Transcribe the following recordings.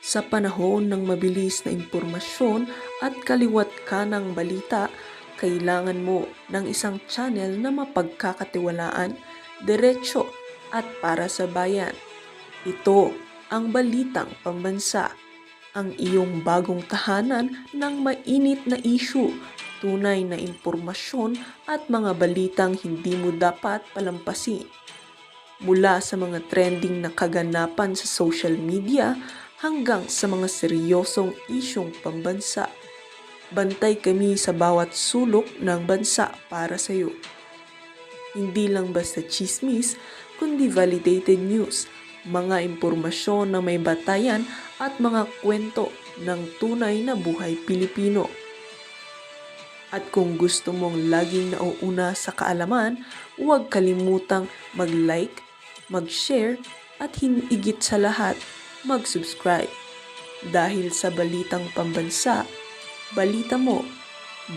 Sa panahon ng mabilis na impormasyon at kaliwat kanang balita, kailangan mo ng isang channel na mapagkakatiwalaan, diretsyo at para sa bayan. Ito ang Balitang Pambansa, ang iyong bagong tahanan ng mainit na issue, tunay na impormasyon at mga balitang hindi mo dapat palampasin. Mula sa mga trending na kaganapan sa social media hanggang sa mga seryosong isyong pambansa. Bantay kami sa bawat sulok ng bansa para sa iyo. Hindi lang basta chismis, kundi validated news, mga impormasyon na may batayan at mga kwento ng tunay na buhay Pilipino. At kung gusto mong laging nauuna sa kaalaman, huwag kalimutang mag-like, mag-share at higit sa lahat, mag-subscribe. Dahil sa Balitang Pambansa, balita mo,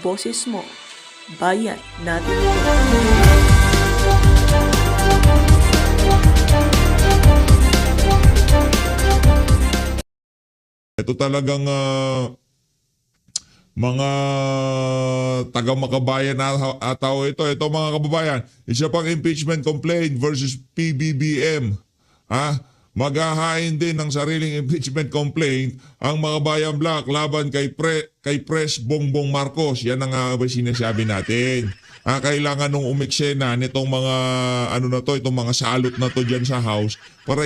boses mo, bayan natin ito. Ito talagang mga taga-makabayan na tao ito. Ito mga kababayan, isa pang impeachment complaint versus PBBM. Maghahain din ng sariling impeachment complaint ang mga bayan black laban kay Pres Bongbong Marcos. Yan ang sinasabi natin. Kailangan nung umeksena nitong mga itong mga salot na to dyan sa house para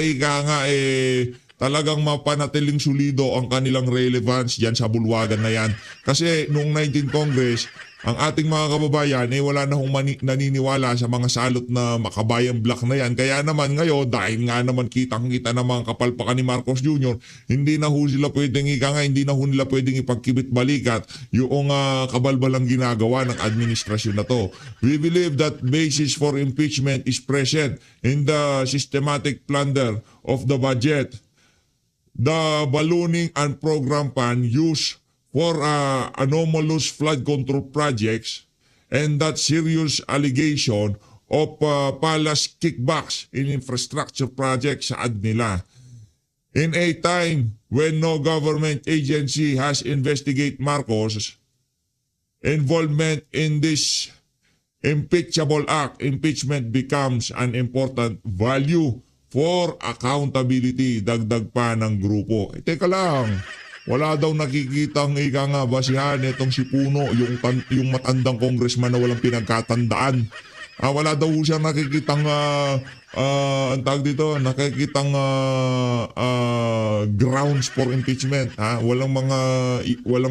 talagang mapanatiling solido ang kanilang relevance dyan sa bulwagan na yan. Kasi noong 19 Congress, ang ating mga kababayan wala na hong naniniwala sa mga salot na makabayan black na yan. Kaya naman ngayon, dahil nga naman kitang-kita ng mga kapalpakan ni Marcos Jr., hindi na ho sila pwedeng hindi na ho nila pwedeng ipagkibit-balikat yung kabalbalang ginagawa ng administrasyon na to. We believe that basis for impeachment is present in the systematic plunder of the budget, the ballooning and program fund used for anomalous flood control projects, and that serious allegation of palace kickbacks in infrastructure projects sa nila. In a time when no government agency has investigated Marcos' involvement in this impeachable act, impeachment becomes an important value for accountability, dagdag pa ng grupo. Teka lang, wala daw nakikitang basihan itong si Puno, yung matandang congressman na walang pinagkatandaan. Wala daw siyang nakikitang ang tawag dito, nakikitang grounds for impeachment. Walang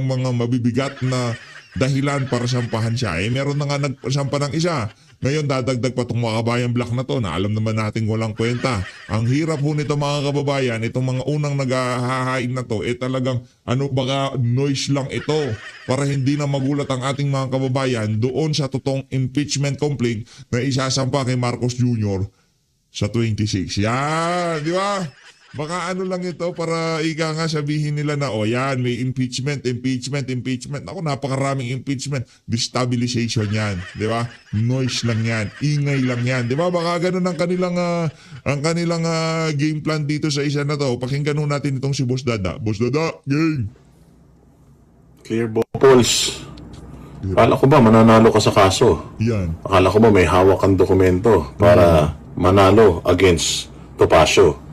mga mabibigat na dahilan para sampahan siya. Meron na nga nagsampa ng isa. Ngayon dadagdag pa itong mga kabayan black na to na alam naman natin walang kwenta. Ang hirap ho nito mga kababayan, itong mga unang naghahain na to, talagang baka noise lang ito para hindi na magulat ang ating mga kababayan doon sa totoong impeachment complaint na isasampa kay Marcos Jr. sa 26. Yan, di ba? Baka lang ito para sabihin nila na yan, may impeachment. Ako, napakaraming impeachment. Destabilization yan, di ba? Noise lang yan, ingay lang yan, di ba? Baka ganun ang kanilang game plan dito sa isa na to. Pakinggan natin itong si Boss Dada. Boss Dada, game! Clear balls. Akala ko ba mananalo ka sa kaso? Yan. Akala ko ba may hawak kang dokumento para manalo against Topacio?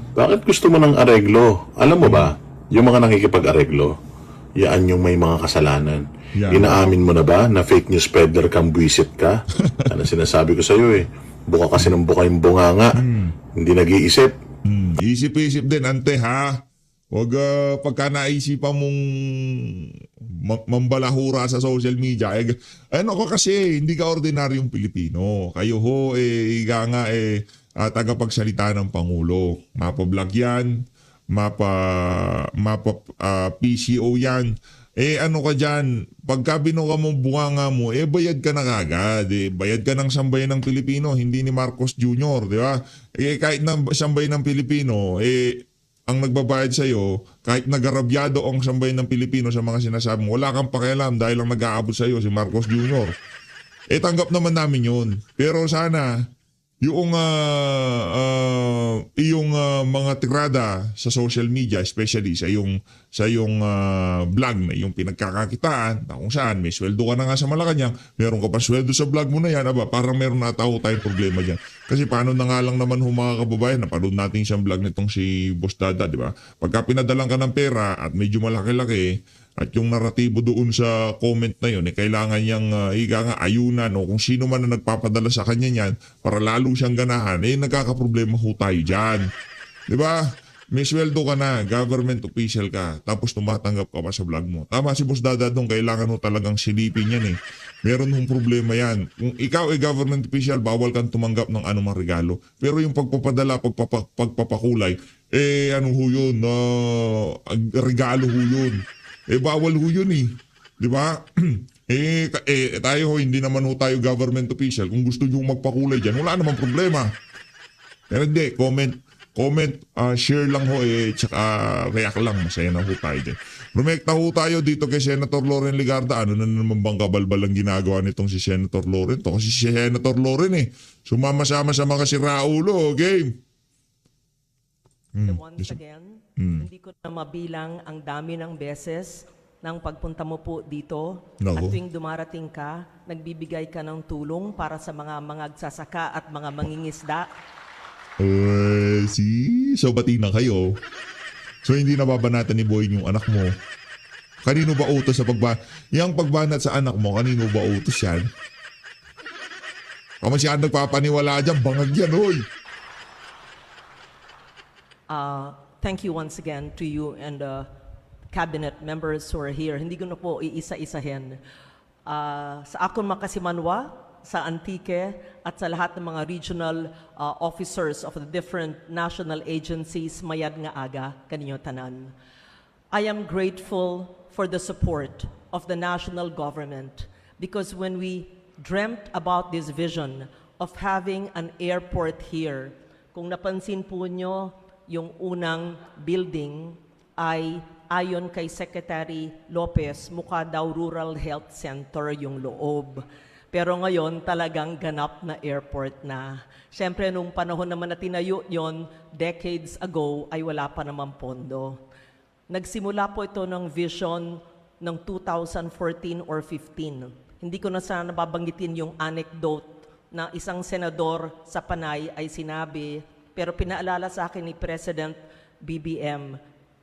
Bakit gusto mo ng areglo? Alam mo ba, yung mga nakikipag-areglo, yan yung may mga kasalanan. Yeah. Inaamin mo na ba na fake news peddler kang buwisit ka? Ano sinasabi ko sa'yo buka kasi ng buka yung bunganga. Hindi nag-iisip. Isip-isip din, ante ha. Huwag pagka naisipan mong mambalahura sa social media. Ako kasi, hindi ka ordinaryong Pilipino. Kayo ho, tagapagsalita ng Pangulo. Mapa-vlog yan, PCO yan. Ka dyan, pagka binuka mong bunganga mo, bayad ka na kagad. Bayad ka ng sambayan ng Pilipino, hindi ni Marcos Jr., di ba? Kahit ng sambayan ng Pilipino, ang nagbabayad sa'yo, kahit nagarabyado ang sambayan ng Pilipino sa mga sinasabi mo, wala kang pakialam dahil lang nag-aabot sa'yo si Marcos Jr. Tanggap naman namin yun. Pero sana, yung mga tirada sa social media, especially sa yung vlog na yung pinagkakakitaan na kung saan may sweldo ka na nga sa Malacanang, meron ka pa sweldo sa vlog mo na yan, parang meron na tayong problema dyan. Kasi paano na nga lang naman mga kababayan, napanood natin siyang vlog nitong si Boss Dada, di ba? Pagka pinadalang ka ng pera at medyo malaki-laki, at yung naratibo doon sa comment na yun, kailangan niyang ayunan o kung sino man na nagpapadala sa kanya niyan para lalo siyang ganahan, nagkakaproblema ho tayo dyan. Di ba? May sweldo ka na, government official ka, tapos tumatanggap ka pa sa vlog mo. Tama si Boss Dada doon, kailangan ho talagang silipin yan Meron hong problema yan. Kung ikaw ay government official, bawal kang tumanggap ng anumang regalo. Pero yung pagpapadala, pagpapakulay, ano ho yun? Regalo ho yun. Bawal ho yun Di ba? Tayo ho, hindi naman ho tayo government official. Kung gusto nyo magpakulay dyan, wala namang problema. Pero hindi, comment, share lang ho tsaka react lang. Masaya na ho tayo dyan. Rumekta ho tayo dito kay Senator Loren Legarda. Ano na naman bang kabalbal ang ginagawa nitong si Senator Loren to? Kasi si Senator Loren sumama-sama sa mga siraulo. Game. Once again, hindi ko na mabilang ang dami ng beses ng pagpunta mo po dito. Nako. At tuwing dumarating ka, nagbibigay ka ng tulong para sa mga magsasaka at mga mangingisda. So bati na kayo. So hindi nababanatan ni Boy yung anak mo. Kanino ba utos sa yung pagbanat sa anak mo, kanino ba utos yan? Kung siya nagpapaniwala dyan, bangag yan, hoy. Thank you once again to you and the cabinet members who are here. Hindi ko na po iisa-isahin. Sa akong makasimanwa, sa Antique, at sa lahat ng mga regional officers of the different national agencies, mayad nga aga, kaninyo tanan. I am grateful for the support of the national government because when we dreamt about this vision of having an airport here, kung napansin po nyo, yung unang building ay ayon kay Secretary Lopez, mukha daw Rural Health Center yung loob. Pero ngayon talagang ganap na airport na. Siyempre nung panahon naman na tinayo yon decades ago ay wala pa namang pondo. Nagsimula po ito ng vision ng 2014 or 15. Hindi ko na sana nababanggitin yung anecdote na isang senador sa Panay ay sinabi, pero pinaalala sa akin ni President BBM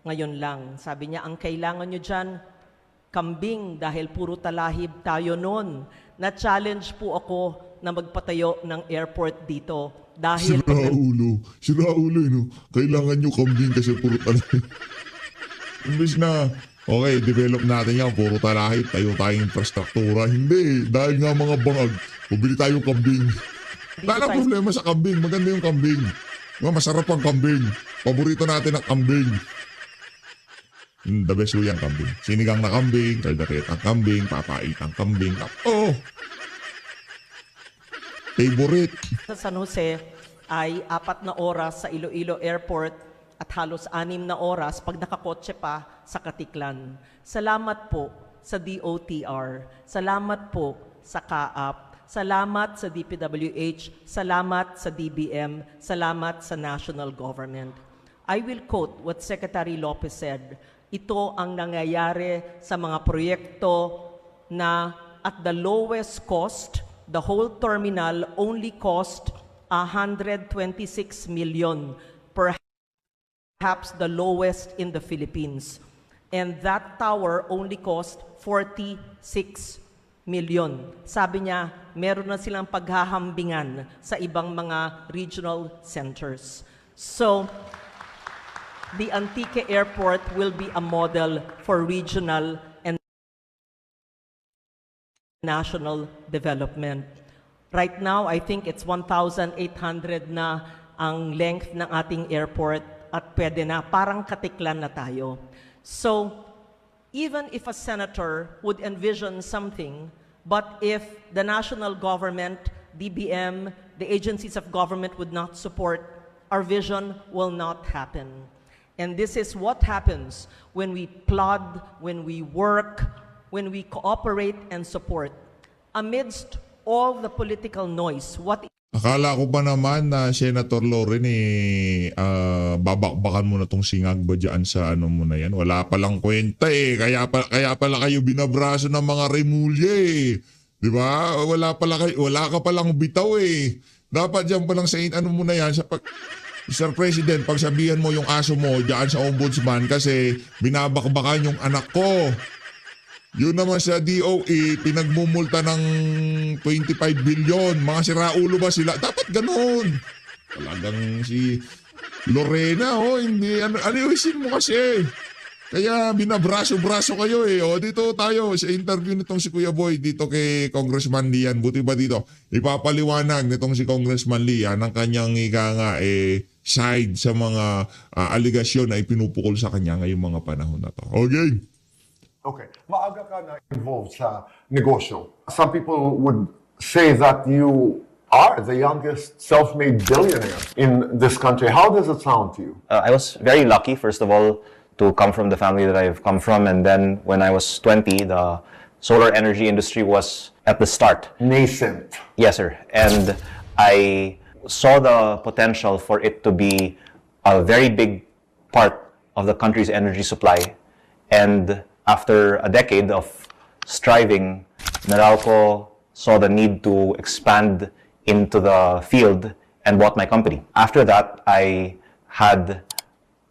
ngayon lang. Sabi niya, ang kailangan nyo dyan, kambing, dahil puro talahib tayo noon. Na-challenge po ako na magpatayo ng airport dito. Dahil Sira ulo, Kailangan nyo kambing kasi puro talahib. Imbis na, okay, develop natin yan, puro talahib, tayo tayong infrastruktura. Hindi, dahil nga mga bangag, pabili tayong kambing. Wala na problema sa kambing, maganda yung kambing. Masarap ang kambing. Paborito natin ang kambing. The best ho yung kambing. Sinigang na kambing, kaldaret ang kambing, papait ang kambing. Oh! Favorite. Sa San Jose ay 4 na oras sa Iloilo Airport at halos 6 na oras pag nakakotse pa sa Katiklan. Salamat po sa DOTR. Salamat po sa CAAP. Salamat sa DPWH, salamat sa DBM, salamat sa national government. I will quote what Secretary Lopez said. Ito ang nangyayari sa mga proyekto na at the lowest cost, the whole terminal only cost 126 million, perhaps the lowest in the Philippines. And that tower only cost 46 million. Sabi niya, meron na silang paghahambingan sa ibang mga regional centers. So, the Antique Airport will be a model for regional and national development. Right now, I think it's 1,800 na ang length ng ating airport at pwede na, parang Katiklan na tayo. So, even if a senator would envision something, but if the national government, DBM, the agencies of government would not support, our vision will not happen. And this is what happens when we plod, when we work, when we cooperate and support. Amidst all the political noise, what Akala ko pa naman na Senator Loren babakbakan mo na tong singag ba dyan sa ano mo na yan. Wala palang kwenta eh. Kaya pala kayo binabraso ng mga remulya eh. Di ba? Wala ka palang bitaw eh. Dapat dyan palang sa ano mo na yan. Mr. President, pagsabihan mo yung aso mo dyan sa ombudsman kasi binabakbakan yung anak ko. Yun naman sa DOE, pinagmumulta ng 25 billion. Mga siraulo ba sila? Dapat ganun. Talagang si Lorena, hindi. Ayusin mo kasi. Kaya binabraso-braso kayo eh. O dito tayo sa interview nitong si Kuya Boy dito kay Congressman Lian. Buti ba dito? Ipapaliwanag nitong si Congressman Lian ang kanyang side sa mga aligasyon na ipinupukol sa kanya ngayong mga panahon na to. Okay? Okay. Maaga ka na involved sa negosyo. Some people would say that you are the youngest self-made billionaire in this country. How does it sound to you? I was very lucky, first of all, to come from the family that I've come from. And then when I was 20, the solar energy industry was at the start. Nascent. Yes, sir. And I saw the potential for it to be a very big part of the country's energy supply. And after a decade of striving, Meralco saw the need to expand into the field and bought my company. After that, I had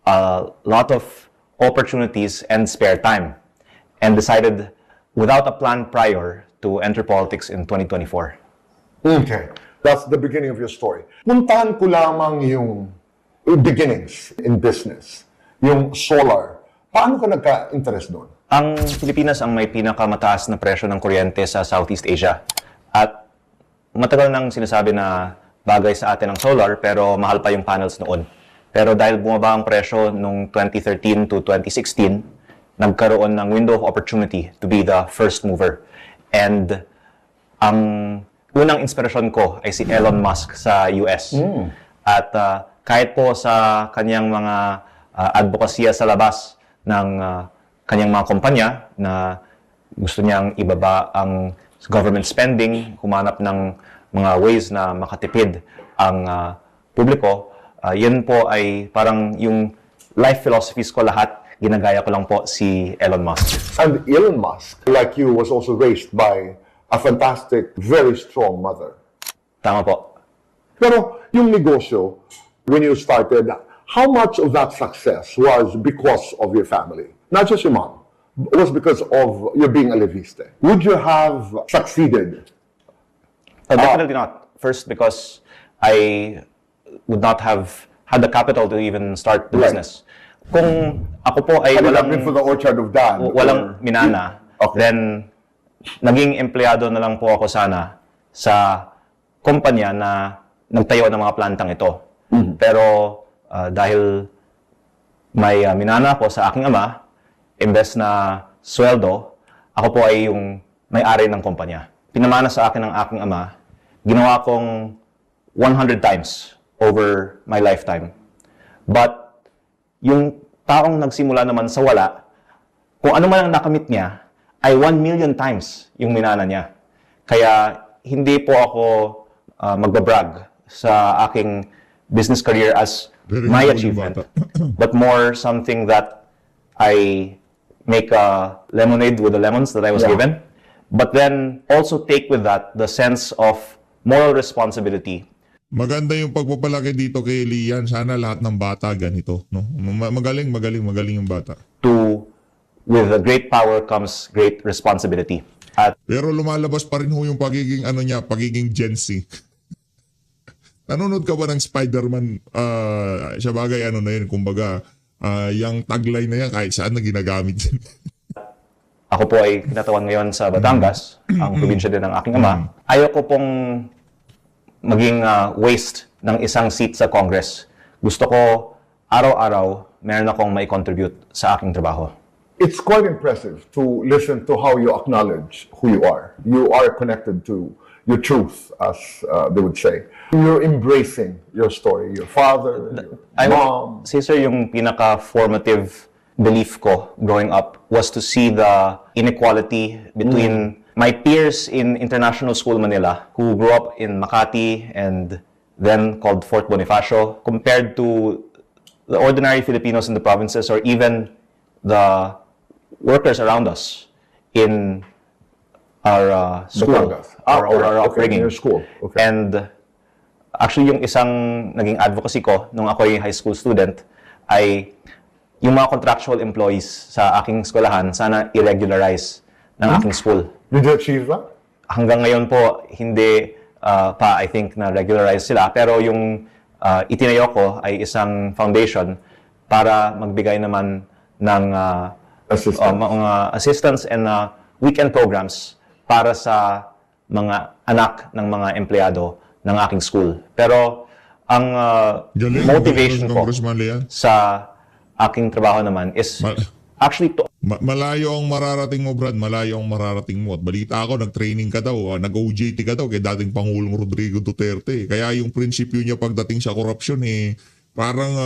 a lot of opportunities and spare time and decided without a plan prior to enter politics in 2024. Okay. That's the beginning of your story. Puntahan ko lamang yung beginnings in business. Yung solar. Paano ka nagka-interest doon? Ang Pilipinas ang may pinakamataas na presyo ng kuryente sa Southeast Asia. At matagal nang sinasabi na bagay sa atin ang solar pero mahal pa yung panels noon. Pero dahil bumaba ang presyo nung 2013 to 2016, nagkaroon ng window of opportunity to be the first mover. And ang unang inspirasyon ko ay si Elon Musk sa US. At kahit po sa kanyang mga advokasya sa labas ng kanyang mga kumpanya na gusto niyang ibaba ang government spending, humanap ng mga ways na makatipid ang publiko, yan po ay parang yung life philosophies ko lahat, ginagaya ko lang po si Elon Musk. And Elon Musk, like you, was also raised by a fantastic, very strong mother. Tama po. Pero yung negosyo, when you started, how much of that success was because of your family? Not just your mom. It was because of your being a Leviste. Would you have succeeded? Definitely not. First, because I would not have had the capital to even start the Right. business. Kung ako po ay Had it not walang been for the orchard of Dan? walang minana, Okay. then naging empleyado na lang po ako sana sa kumpanya na nagtayo ng mga plantang ito. Pero dahil may minana ako sa aking ama, imbes na sweldo, ako po ay yung may-ari ng kumpanya. Pinamana sa akin ng aking ama, ginawa kong 100 times over my lifetime. But yung taong nagsimula naman sa wala, kung ano man ang nakamit niya, ay 1 million times yung minana niya. Kaya hindi po ako magbabrag sa aking business career as Very my humble achievement, bata. but more something that I make a lemonade with the lemons that I was Yeah. given. But then also take with that the sense of moral responsibility. Maganda yung pagpapalaki dito kay Lian. Sana lahat ng bata ganito. No? Magaling yung bata. With a great power comes great responsibility. At Pero lumalabas pa rin ho yung pagiging Gen Z. Nanonood ka ba ng Spider-Man? Sa bagay na yun, kumbaga, yung tagline na yan kahit saan na ginagamit yan. ako po ay kinatawan ngayon sa Batangas, ang probinsya din ng aking ama. Ayoko pong maging waste ng isang seat sa Congress. Gusto ko araw-araw meron akong may contribute sa aking trabaho. It's quite impressive to listen to how you acknowledge who you are. You are connected to your truth, as they would say. You're embracing your story, your father, your mom. Si sir, yung pinaka-formative belief ko growing up was to see the inequality between my peers in International School Manila who grew up in Makati and then called Fort Bonifacio, compared to the ordinary Filipinos in the provinces or even the workers around us in our school Batangas. or our Okay, upbringing. your school. Okay. And actually, yung isang naging advocacy ko nung ako yung high school student ay yung mga contractual employees sa aking eskwelahan sana i-regularize ng aking school. Did you achieve that? Hanggang ngayon po, hindi pa, I think, na regularize sila. Pero yung itinayo ko ay isang foundation para magbigay naman ng mga assistance and weekend programs para sa mga anak ng mga empleyado ng aking school. Pero ang Galing, motivation ko Congressman Leon. sa aking trabaho naman is actually to Malayo ang mararating mo, Brad. Malayo ang mararating mo. At balita ako, nag-training ka daw, nag-OJT ka daw kay dating Pangulong Rodrigo Duterte. Kaya yung prinsipyo niya pagdating sa korupsyon, parang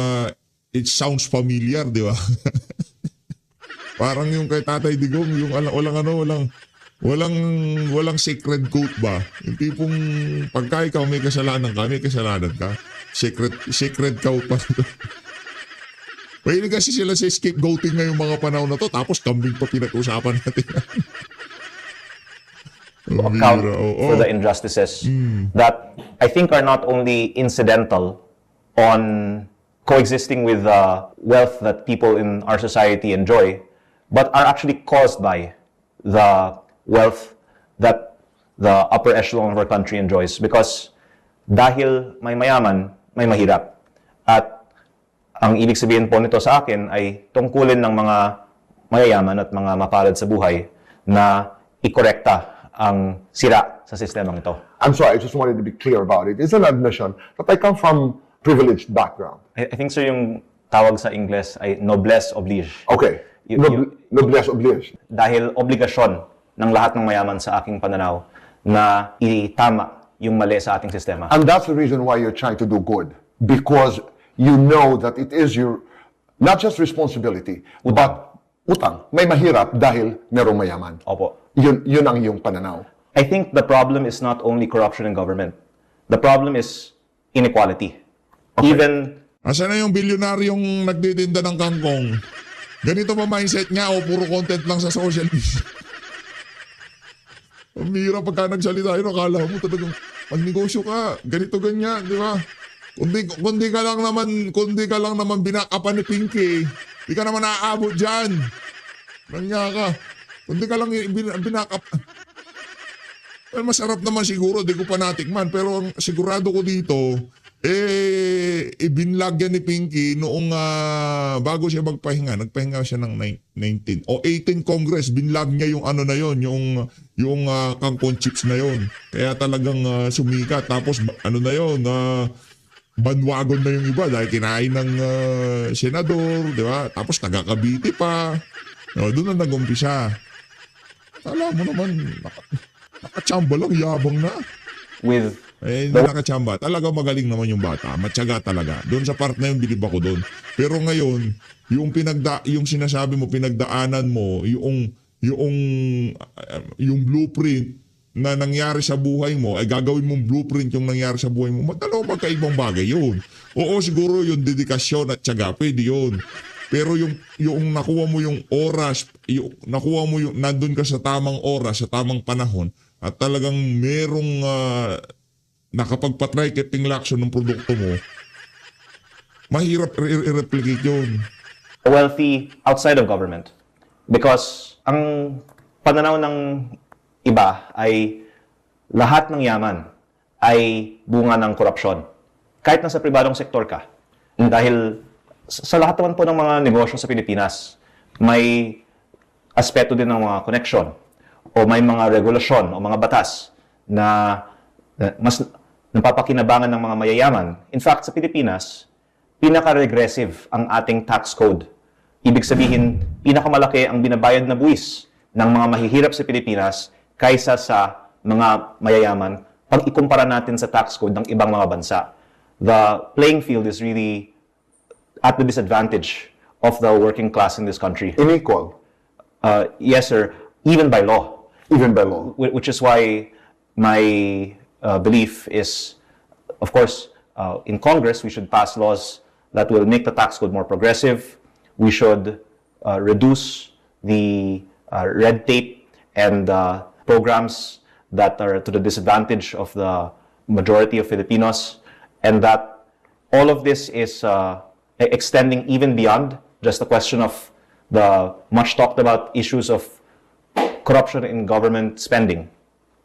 it sounds familiar, di ba? Parang yung kay Tatay Digong, yung walang sacred code ba? Yung tipong pagka ikaw may kasalanan ka. Sacred code pa. Pwede kasi sila sa scapegoating ngayong mga panahon na to, tapos kambing pa pinag-usapan natin. account for the injustices that I think are not only incidental on coexisting with the wealth that people in our society enjoy, but are actually caused by the wealth that the upper echelon of our country enjoys. Because dahil may mayaman, may mahirap. At ang ibig sabihin po nito sa akin ay tungkulin ng mga mayayaman at mga mapalad sa buhay na ikorekta ang sira sa sistemang ito. I'm sorry, I just wanted to be clear about it. It's an admission that I come from privileged background. I think, sir, yung tawag sa Ingles ay noblesse oblige. Okay. Noblesse oblige. Dahil obligasyon ng lahat ng mayaman sa aking pananaw na itama yung mali sa ating sistema. And that's the reason why you're trying to do good. Because you know that it is your, not just responsibility, but utang. May mahirap dahil merong mayaman. Opo. Yun ang iyong pananaw. I think the problem is not only corruption in government. The problem is inequality. Even Asa na yung bilyonaryong nagtitinda ng kangkong? Ganito ba mindset niya o puro content lang sa social media? Ang hirap pagka nagsalita yun, akala mo talagang magnegosyo ka, ganito ganyan, di ba? Kundi ka lang naman binakapan ni Pinky, di ka naman naaabot dyan. Nangya ka. Kundi ka lang binakap. Well, masarap naman siguro, di ko pa natikman, pero ang sigurado ko dito, ibinlag yan ni Pinky noong bago siya magpahinga. Nagpahinga siya ng 19 o 18 Congress. Binlag niya yung ano na yon, yung kangkong chips na yon. Kaya talagang sumikat. Tapos ano na yon, bandwagon na yung iba dahil kinain ng senador, di ba? Tapos taga Cavite pa. Doon na nag-umpisa. Alam mo naman, nakachamba lang, yabang na. with Hindi nakachamba. Talaga magaling naman yung bata. Matyaga talaga. Doon sa part na yun, bilib ako doon. Pero ngayon, yung sinasabi mo, pinagdaanan mo, yung blueprint na nangyari sa buhay mo, ay gagawin mong blueprint yung nangyari sa buhay mo, dalawang magkaibang bagay yun. Oo, siguro yung dedikasyon at tiyaga, pwede yun. Pero yung nakuha mo yung oras, nakuha mo yung nandun ka sa tamang oras, sa tamang panahon, at talagang merong nakapagpatry keeping-laction ng produkto mo, mahirap i-replicate yun. wealthy outside of government. Because ang pananaw ng iba ay lahat ng yaman ay bunga ng korupsyon. Kahit nasa pribadong sektor ka. Dahil sa lahat naman po ng mga negosyo sa Pilipinas, may aspeto din ng mga connection o may mga regulasyon o mga batas na mas napapakinabangan ng mga mayayaman. In fact, sa Pilipinas, pinaka-regressive ang ating tax code. Ibig sabihin, pinakamalaki ang binabayad na buwis ng mga mahihirap sa Pilipinas kaysa sa mga mayayaman pag ikumpara natin sa tax code ng ibang mga bansa. The playing field is really at the disadvantage of the working class in this country. Unequal. Yes, sir, even by law. even by law. which is why my belief is, of course, in Congress, we should pass laws that will make the tax code more progressive. We should reduce the red tape and programs that are to the disadvantage of the majority of Filipinos, and that all of this is extending even beyond just the question of the much talked about issues of corruption in government spending,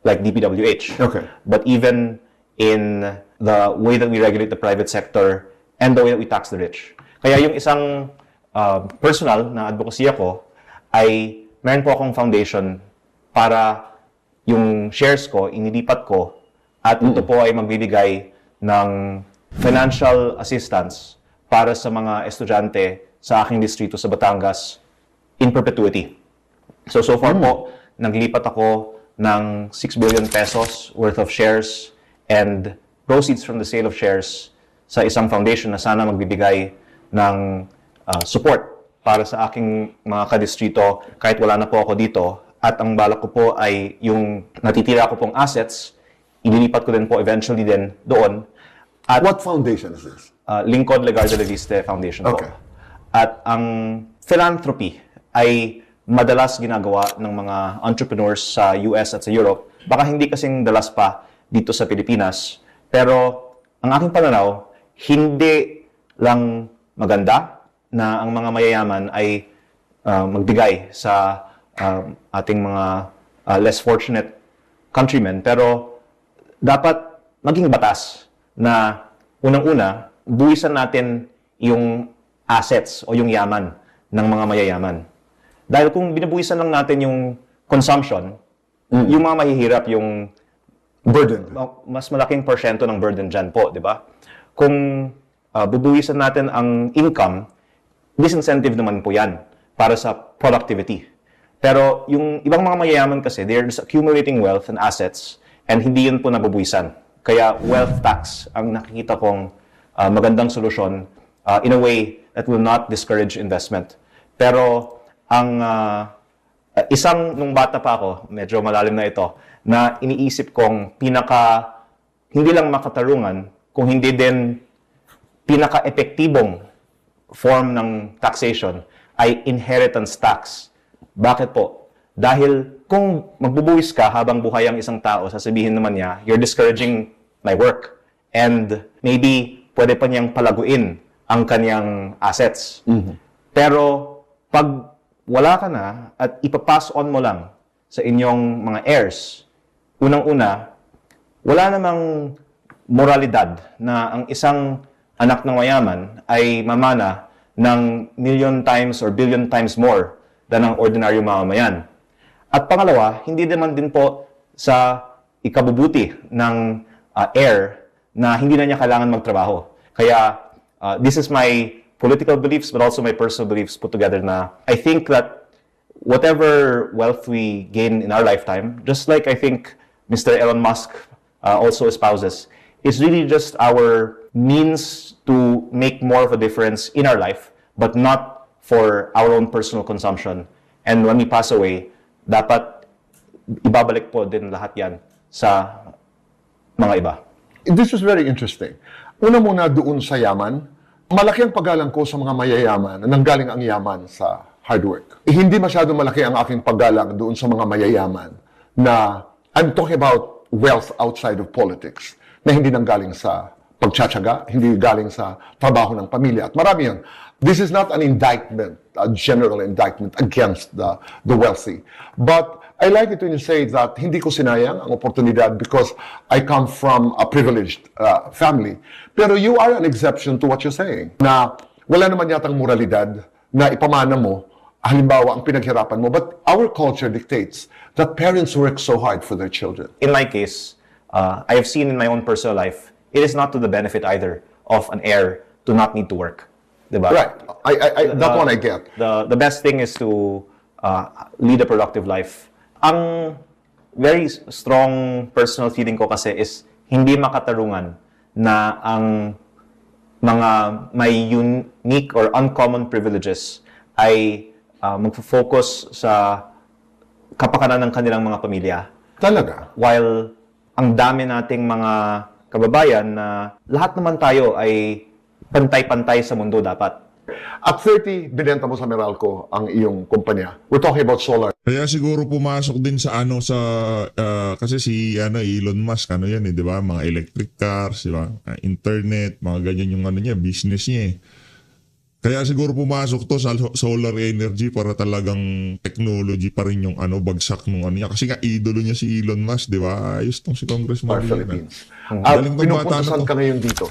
like DPWH. Okay. But even in the way that we regulate the private sector and the way that we tax the rich. Kaya yung isang personal na advocacy ako ay meron po akong foundation para yung shares ko, inilipat ko, at ito po ay magbibigay ng financial assistance para sa mga estudyante sa aking distrito sa Batangas in perpetuity. So far po, naglipat ako ng 6 billion pesos worth of shares and proceeds from the sale of shares sa isang foundation na sana magbibigay ng support para sa aking mga kadistrito kahit wala na po ako dito. At ang balak ko po ay yung natitira ko pong assets, ililipat ko din po eventually din doon. At What foundation is this? Lincoln Legarda Leviste Foundation Okay. po. At ang philanthropy ay madalas ginagawa ng mga entrepreneurs sa US at sa Europe. Baka hindi kasing dalas pa dito sa Pilipinas. Pero ang aking pananaw, hindi lang maganda na ang mga mayayaman ay magbigay sa ating mga less fortunate countrymen. Pero dapat maging batas na unang-una, buwisan natin yung assets o yung yaman ng mga mayayaman. Dahil kung binubuwisan lang natin yung consumption, yung mga mahihirap, yung Burden. mas malaking porsyento ng burden dyan po, di ba? Kung bubuwisan natin ang income, disincentive naman po yan para sa productivity. Pero yung ibang mga mayayaman kasi, they're just accumulating wealth and assets and hindi yun po nabubuwisan. Kaya wealth tax ang nakikita kong magandang solusyon in a way that will not discourage investment. Pero ang isang nung bata pa ako, medyo malalim na ito, na iniisip kong hindi lang makatarungan, kung hindi din pinaka-epektibong form ng taxation ay inheritance tax. Bakit po? Dahil kung magbubuwis ka habang buhay ang isang tao, sasabihin naman niya, you're discouraging my work. And maybe pwede pa niyang palaguin ang kanyang assets. Pero pag wala ka na at ipapass on mo lang sa inyong mga heirs, unang-una, wala namang moralidad na ang isang anak ng mayaman ay mamana ng million times or billion times more than ang ordinaryong mamamayan. At pangalawa, hindi naman din po sa ikabubuti ng heir na hindi na niya kailangan magtrabaho. Kaya this is my political beliefs but also my personal beliefs put together na I think that whatever wealth we gain in our lifetime, just like I think Mr. Elon Musk also espouses, is really just our means to make more of a difference in our life, but not for our own personal consumption. And when we pass away, dapat ibabalik po din lahat yan sa mga iba. This is very interesting. Una muna doon sa yaman, malaki ang paggalang ko sa mga mayayaman na nanggaling ang yaman sa hard work. Hindi masyado malaki ang aking paggalang doon sa mga mayayaman na I'm talking about wealth outside of politics na hindi nanggaling sa pagtsatsaga, hindi galing sa trabaho ng pamilya. At marami yan. This is not an indictment, a general indictment against the wealthy. But I like it when you say that hindi ko sinayang ang oportunidad because I come from a privileged family. Pero you are an exception to what you're saying. Na wala naman yatang moralidad na ipamana mo, halimbawa, ang pinaghirapan mo. But our culture dictates that parents work so hard for their children. In my case, I have seen in my own personal life, it is not to the benefit either of an heir to not need to work. Diba? Right. That one I get. The best thing is to lead a productive life. Ang very strong personal feeling ko kasi is hindi makatarungan na ang mga may unique or uncommon privileges ay magfo-focus sa kapakanan ng kanilang mga pamilya. Talaga? While ang dami nating mga kababayan na lahat naman tayo ay pantay-pantay sa mundo dapat. At 30, binenta mo sa Meralco ang iyong kumpanya. We're talking about solar. Kaya siguro pumasok din sa kasi si Elon Musk yan di ba? Mga electric cars, di ba? Internet, mga ganyan yung niya, business niya eh. Kaya siguro pumasok to sa solar energy para talagang technology pa rin yung bagsak nung niya. Kasi nga idolo niya si Elon Musk, di ba? Ayos tong si Congressman. Our Philippines. At Galing tong bata na pinupuntasan to. ka ngayon dito.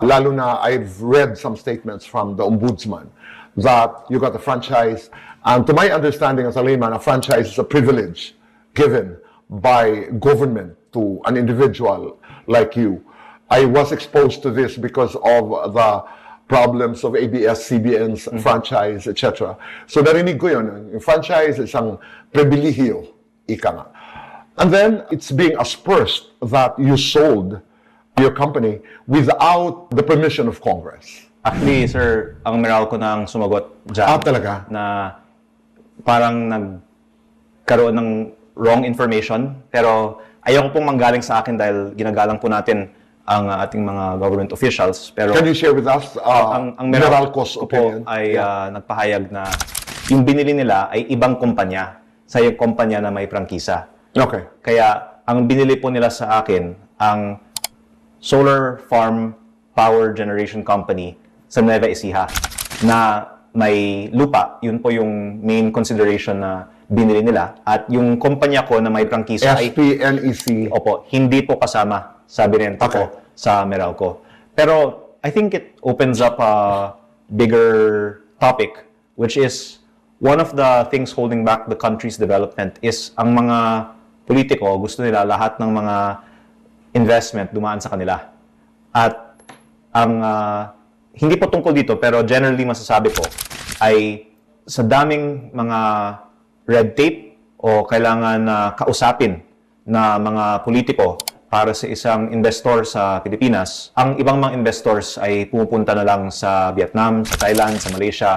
Lalo na I've read some statements from the ombudsman that you got a franchise. And to my understanding as a layman, a franchise is a privilege given by government to an individual like you. I was exposed to this because of the problems of ABS-CBN's franchise, etc. So narinig ko yun. Yung franchise is isang pribilehiyo, ika nga. And then, it's being aspersed that you sold your company without the permission of Congress. Actually, sir, ang Meralco na ang sumagot dyan. Talaga? Na parang nagkaroon ng wrong information. Pero ayoko pong manggaling sa akin dahil ginagalang po natin ang ating mga government officials. Pero Can you share with us ang Meralco's ko opinion? po ay nagpahayag na yung binili nila ay ibang kumpanya sa yung kumpanya na may prangkisa. Okay. Kaya ang binili po nila sa akin ang Solar Farm Power Generation Company sa Nueva Ecija na may lupa. Yun po yung main consideration na binili nila. At yung kumpanya ko na may prangkisa ay SPNEC. opo, hindi po kasama sa binenta ko sa Meralco. Pero I think it opens up a bigger topic, which is one of the things holding back the country's development is ang mga politiko, gusto nila lahat ng mga investment dumaan sa kanila. At ang hindi po tungkol dito, pero generally masasabi ko, ay sa daming mga red tape o kailangan kausapin na mga politiko para sa isang investor sa Pilipinas, ang ibang mga investors ay pumupunta na lang sa Vietnam, sa Thailand, sa Malaysia,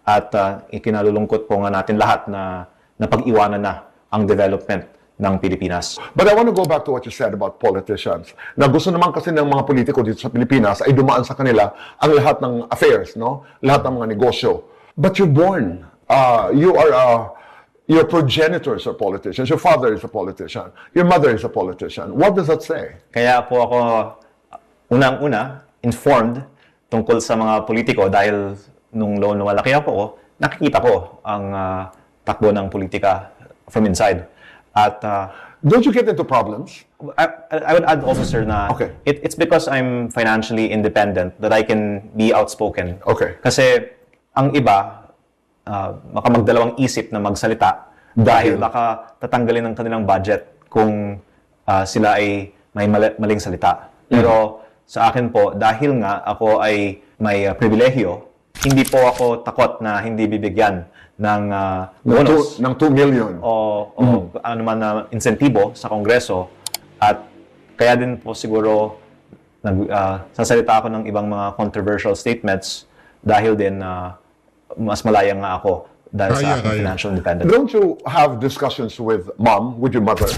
at ikinalulungkot po nga natin lahat na napag-iwanan na ang development ng Pilipinas. But I want to go back to what you said about politicians. Na gusto naman kasi ng mga politiko dito sa Pilipinas ay dumaan sa kanila ang lahat ng affairs, no? Lahat ng mga negosyo. But you're born. Your progenitors are politicians. Your father is a politician. Your mother is a politician. What does that say? Kaya po ako unang-una informed tungkol sa mga politiko dahil nung lumalaki ako, nakikita ko ang takbo ng politika from inside. At Don't you get into problems? I would add also, sir, na Okay. it's because I'm financially independent that I can be outspoken. Okay. Kasi ang iba, baka magdalawang isip na magsalita dahil baka tatanggalin ng kanilang budget kung sila ay may maling salita. Pero sa akin po, dahil nga ako ay may pribilehyo, hindi po ako takot na hindi bibigyan ng bonus Ng 2 million. o ano man na insentibo sa Kongreso. At kaya din po siguro sasalita ako ng ibang mga controversial statements dahil din mas malaya nga ako dahil sa aking financial independence. Don't you have discussions with mom, with your mother,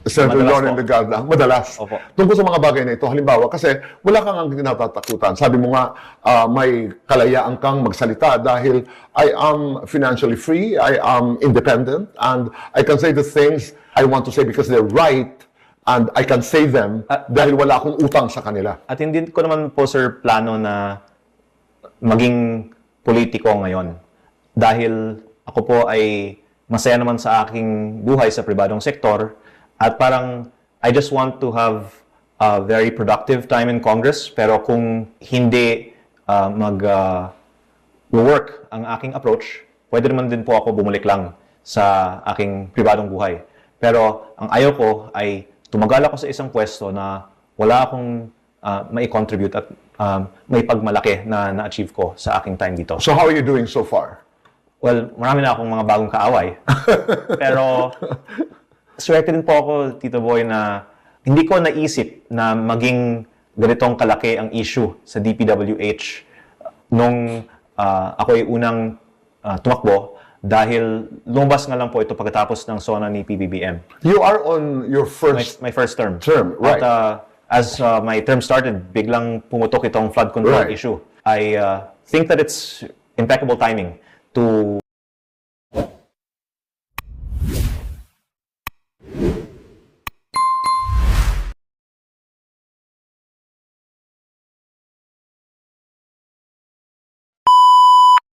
Senator Madalas Lauren po. Legarda, madalas, Opo. tungkol sa mga bagay na ito? Halimbawa, kasi wala kang ang kinatatakutan. Sabi mo nga, may kalayaan kang magsalita dahil I am financially free, I am independent, and I can say the things I want to say because they're right, and I can say them dahil wala akong utang sa kanila. At hindi ko naman po, sir, plano na maging politiko ngayon. Dahil ako po ay masaya naman sa aking buhay sa pribadong sektor at parang I just want to have a very productive time in Congress. Pero kung hindi mag-work ang aking approach, pwede naman din po ako bumalik lang sa aking pribadong buhay. Pero ang ayaw ko ay tumagal ako sa isang pwesto na wala akong mai-contribute at may pagmalaki na na-achieve ko sa aking time dito. So how are you doing so far? Well, marami na akong mga bagong kaaway. Pero swerte din po ako, Tito Boy, na hindi ko naisip na maging ganitong kalaki ang issue sa DPWH nung ako ay unang tumakbo dahil lumabas nga lang po ito pagkatapos ng SONA ni PBBM. You are on your first My first term. Right. But as my term started, biglang pumutok itong flood control Right. issue. I think that it's impeccable timing to